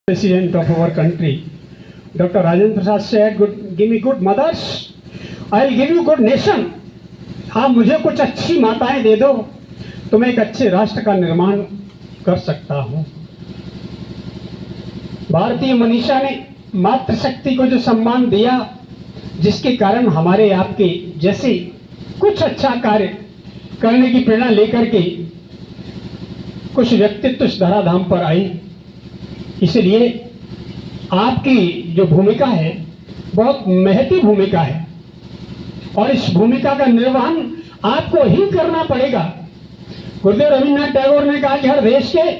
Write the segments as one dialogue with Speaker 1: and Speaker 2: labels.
Speaker 1: President of our country, Dr. Rajendra Prasad said, give me good mothers, I'll give you good nation. आप मुझे कुछ अच्छी माताएं दे दो तो मैं एक अच्छे राष्ट्र का निर्माण कर सकता हूं। भारतीय मनीषा ने मातृशक्ति को जो सम्मान दिया, जिसके कारण हमारे आपके जैसे कुछ अच्छा कार्य करने की प्रेरणा लेकर के कुछ व्यक्तित्व इस धराधाम पर आई। इसलिए आपकी जो भूमिका है बहुत महती भूमिका है और इस भूमिका का निर्वहन आपको ही करना पड़ेगा। गुरुदेव रविन्द्रनाथ टैगोर ने कहा कि हर देश के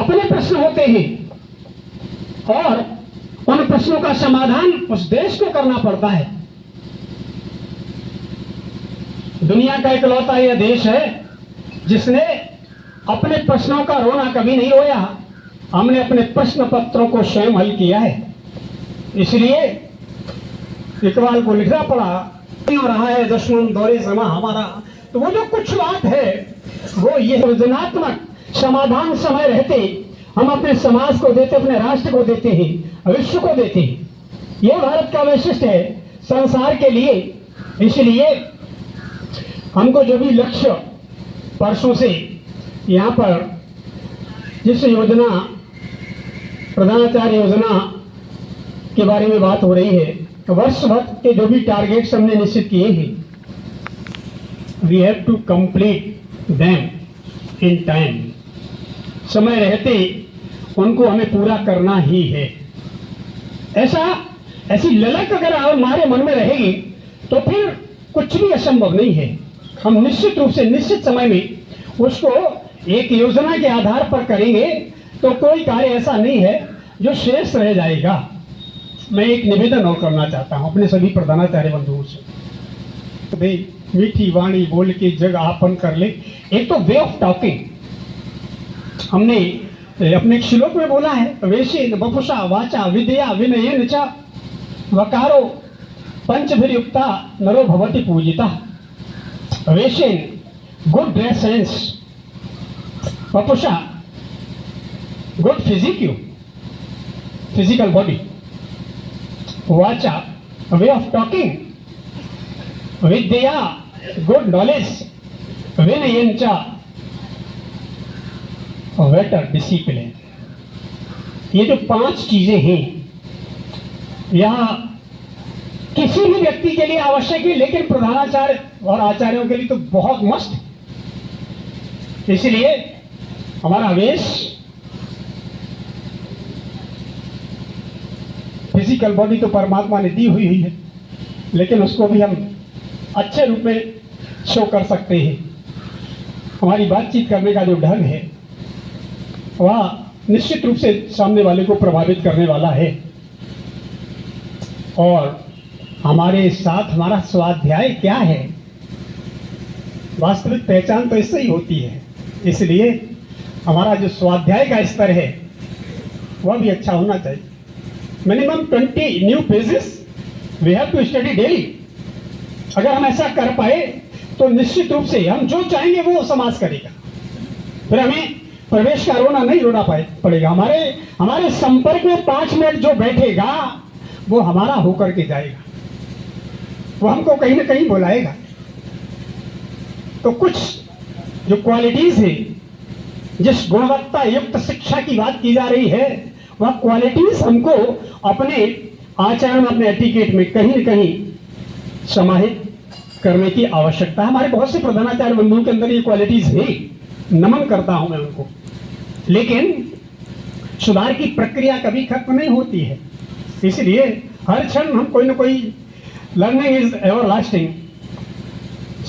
Speaker 1: अपने प्रश्न होते हैं और उन प्रश्नों का समाधान उस देश को करना पड़ता है। दुनिया का इकलौता यह देश है जिसने अपने प्रश्नों का रोना कभी नहीं रोया। हमने अपने प्रश्न पत्रों को स्वयं हल किया है। इसलिए इकबाल को लिखना पड़ा, हो रहा है दुश्मन दौरे जमा हमारा। तो वो जो कुछ बात है वो ये सृजनात्मक समाधान समय रहते हम अपने समाज को देते, अपने राष्ट्र को देते हैं, विश्व को देते हैं। ये भारत का वैशिष्ट्य है संसार के लिए। इसलिए हमको जो भी लक्ष्य वर्षों से यहाँ पर जिस योजना प्रधानाचार्य योजना के बारे में बात हो रही है, वर्ष भर के जो भी टारगेट्स हमने निश्चित किए हैं, we have to complete them in time. समय रहते उनको हमें पूरा करना ही है। ऐसी ललक अगर हमारे मन में रहेगी तो फिर कुछ भी असंभव नहीं है। हम निश्चित रूप से निश्चित समय में उसको एक योजना के आधार पर करेंगे तो कोई कार्य ऐसा नहीं है जो शेष रह जाएगा। मैं एक निवेदन और करना चाहता हूं अपने सभी प्रधानाचार्य बंधुओं से। भाई मीठी वाणी बोल के जग आपन कर ले। एक तो वे ऑफ टॉकिंग हमने अपने श्लोक में बोला है, वेशेन बपुषा वाचा विद्या विनयेन च वकारो पंचभिर्युक्ता नरो भवति पूजिता। वेशेन गुड ड्रेस सेंस, बपुषा गुड फिजिकल बॉडी, वाचा वे ऑफ टॉकिंग, विद्या गुड नॉलेज, विनयेन च बेटर डिसिप्लिन। ये जो 5 चीजें हैं यह किसी भी व्यक्ति के लिए आवश्यक है, लेकिन प्रधानाचार्य और आचार्यों के लिए तो बहुत मस्त। इसलिए हमारा आवेश फिजिकल बॉडी तो परमात्मा ने दी हुई है, लेकिन उसको भी हम अच्छे रूप में शो कर सकते हैं। हमारी बातचीत करने का जो ढंग है वह निश्चित रूप से सामने वाले को प्रभावित करने वाला है और हमारे साथ हमारा स्वाध्याय क्या है, वास्तविक पहचान तो इससे ही होती है। इसलिए हमारा जो स्वाध्याय का स्तर है वह भी अच्छा होना चाहिए। Minimum 20 new pages we have to study daily. अगर हम ऐसा कर पाए तो निश्चित रूप से हम जो चाहेंगे वो समाज करेगा। फिर हमें प्रवेश का रोना नहीं रोना पड़ेगा। हमारे संपर्क में 5 मिनट जो बैठेगा वो हमारा होकर के जाएगा, वो हमको कहीं ना कहीं बुलाएगा। तो कुछ जो क्वालिटीज है, जिस गुणवत्ता युक्त शिक्षा की बात की जा रही है, वह क्वालिटीज हमको अपने आचरण, अपने एटिकेट में कहीं न कहीं समाहित करने की आवश्यकता है। हमारे बहुत से प्रधानाचार्य बंधुओं के अंदर ये क्वालिटीज है, नमन करता हूं मैं उनको। लेकिन सुधार की प्रक्रिया कभी खत्म नहीं होती है। इसलिए हर क्षण हम कोई ना कोई, लर्निंग इज एवर लास्टिंग,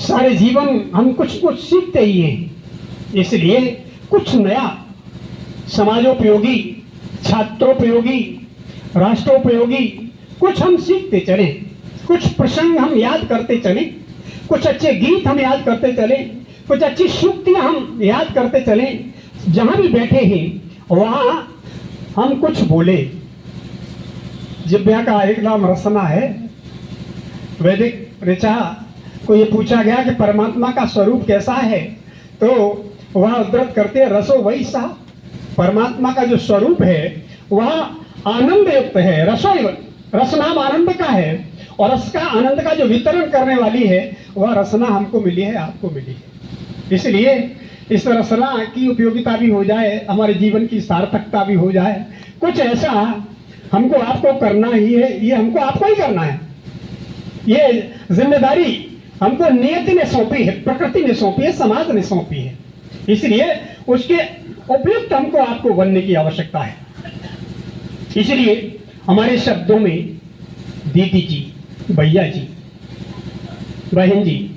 Speaker 1: सारे जीवन हम कुछ कुछ सीखते ही हैं। इसलिए कुछ नया समाजोपयोगी, छात्रोपयोगी, राष्ट्रोपयोगी कुछ हम सीखते चले, कुछ प्रसंग हम याद करते चले, कुछ अच्छे गीत हम याद करते चले, कुछ अच्छी सूक्तियां हम याद करते चले। जहां भी बैठे हैं वहां हम कुछ बोले। जिब्या का एक नाम रसना है। वैदिक ऋचा को ये पूछा गया कि परमात्मा का स्वरूप कैसा है, तो वह उद्धृत करते हैं, रसो वही सा परमात्मा का जो स्वरूप है वह आनंद युक्त है, रस नाम आनंद का है, और रस का आनंद का जो वितरण करने वाली है वह रसना हमको मिली है, आपको मिली है। इसलिए इस रसना की उपयोगिता भी हो जाए, हमारे जीवन की सार्थकता भी हो जाए, कुछ ऐसा हमको आपको करना ही है, ये हमको आपको ही करना है। ये जिम्मेदारी हमको नियति ने सौंपी है, प्रकृति ने सौंपी है, समाज ने सौंपी है, इसलिए उसके उपयुक्त हमको आपको बनने की आवश्यकता है। इसलिए हमारे शब्दों में दीदी जी, भैया जी, बहन जी,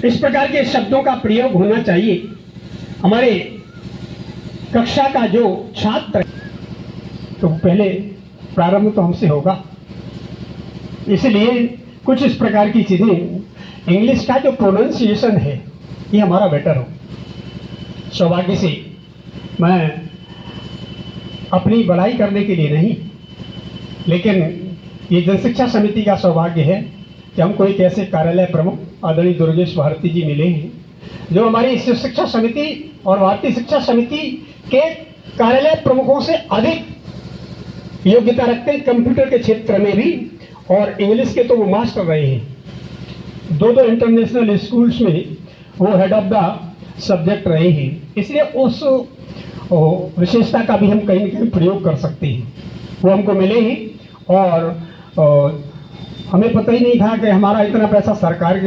Speaker 1: इस प्रकार के शब्दों का प्रयोग होना चाहिए। हमारे कक्षा का जो छात्र, तो पहले प्रारंभ तो हमसे होगा, इसलिए कुछ इस प्रकार की चीजें, इंग्लिश का जो प्रोनाउंसिएशन है ये हमारा बेटर हो। सौभाग्य से मैं अपनी बड़ाई करने के लिए नहीं, लेकिन ये जनशिक्षा समिति का सौभाग्य है कि हमको एक ऐसे कार्यालय प्रमुख आदरणीय दुर्गेश भारती जी मिले हैं, जो हमारी शिक्षा समिति और भारतीय शिक्षा समिति के कार्यालय प्रमुखों से अधिक योग्यता रखते हैं, कंप्यूटर के क्षेत्र में भी, और इंग्लिश के तो वो मास्टर रहे हैं। दो इंटरनेशनल स्कूल्स में वो हेड ऑफ द सब्जेक्ट रहे हैं, इसलिए उस विशेषता का भी हम कहीं न कहीं प्रयोग कर सकते हैं। वो हमको मिले ही, और हमें पता ही नहीं था कि हमारा इतना पैसा सरकार के